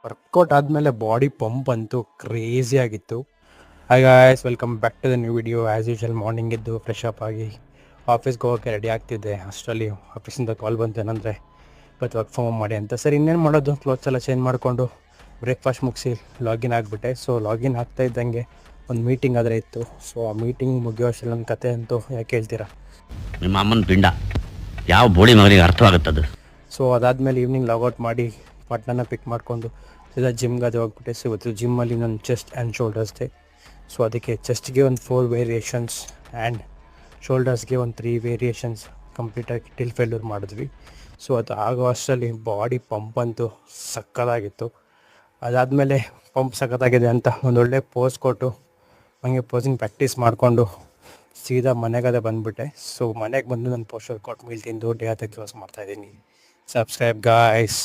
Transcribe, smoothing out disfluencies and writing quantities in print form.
Workout ಆದಮೇಲೆ body pump ಅಂತೂ crazy ಆಗಿತ್ತು. Hi guys, welcome back to the new video. As usual morning ಎದ್ದು fresh up ಆಗಿ ಆಫೀಸ್ಗೆ ಹೋಗೋಕ್ಕೆ ರೆಡಿ ಆಗ್ತಿದ್ದೆ. ಅಷ್ಟರಲ್ಲಿ ಆಫೀಸಿಂದ ಕಾಲ್ ಬಂತು, ಏನಂದರೆ ಇವತ್ತು ವರ್ಕ್ ಫ್ರಮ್ ಹೋಮ್ ಮಾಡಿ ಅಂತ. ಸರಿ, ಇನ್ನೇನು ಮಾಡೋದು, ಕ್ಲೋತ್ಸ್ ಎಲ್ಲ ಚೇಂಜ್ ಮಾಡಿಕೊಂಡು ಬ್ರೇಕ್ಫಾಸ್ಟ್ ಮುಗಿಸಿ ಲಾಗಿನ್ ಆಗಿಬಿಟ್ಟೆ. ಸೊ ಲಾಗಿನ್ ಆಗ್ತಾ ಇದ್ದಂಗೆ ಒಂದು ಮೀಟಿಂಗ್ ಆದರೆ ಇತ್ತು. ಸೊ ಆ ಮೀಟಿಂಗ್ ಮುಗಿಯೋ ಅಷ್ಟರಲ್ಲಿ ನನ್ನ ಕತೆ ಅಂತೂ ಯಾಕೆ ಹೇಳ್ತೀರಾ, ನಿಮ್ಮ ಅಮ್ಮನ ಪಿಂಡ ಯಾವ ಬೋಳಿ ಮಗನಿಗೆ ಅರ್ಥವಾಗುತ್ತದು. ಸೊ ಅದಾದಮೇಲೆ ಈವ್ನಿಂಗ್ ಲಾಗೌಟ್ ಮಾಡಿ ಪಾಟ್ನನ್ನ ಪಿಕ್ ಮಾಡಿಕೊಂಡು ಸೀದಾ ಜಿಮ್ಗೆ ಅದು ಹೋಗ್ಬಿಟ್ಟೆ. ಸೊ ಇವತ್ತು ಜಿಮ್ಮಲ್ಲಿ ನನ್ನ chest and shoulders day. So ಅದಕ್ಕೆ ಚೆಸ್ಟ್ಗೆ ಒಂದು 4 ವೇರಿಯೇಷನ್ಸ್ ಆ್ಯಂಡ್ ಶೋಲ್ಡರ್ಸ್ಗೆ ಒಂದು 3 ವೇರಿಯೇಷನ್ಸ್ ಕಂಪ್ಲೀಟಾಗಿ ಟಿಲ್ ಫೇಲ್ಯೂರ್ ಮಾಡಿದ್ವಿ. ಸೊ ಅದು ಆಗೋ ಅಷ್ಟರಲ್ಲಿ ಬಾಡಿ ಪಂಪ್ ಅಂತೂ ಸಕ್ಕತ್ತಾಗಿತ್ತು. ಅದಾದಮೇಲೆ ಪಂಪ್ ಸಕ್ಕತ್ತಾಗಿದೆ ಅಂತ ಒಂದೊಳ್ಳೆ ಪೋಸ್ ಕೊಟ್ಟು ಹಂಗೆ ಪೋಸಿಂಗ್ ಪ್ರಾಕ್ಟೀಸ್ ಮಾಡಿಕೊಂಡು ಸೀದಾ ಮನೆಗದೆ ಬಂದುಬಿಟ್ಟೆ. ಸೊ ಮನೆಗೆ ಬಂದು ನಾನು ಪೋಸ್ಟ್ ವರ್ಕೌಟ್ ಮೀಲ್ ತಿಂದು ಡೇ ಆತ ಕ್ಲೋಸ್ ಮಾಡ್ತಾಯಿದ್ದೀನಿ. Subscribe guys.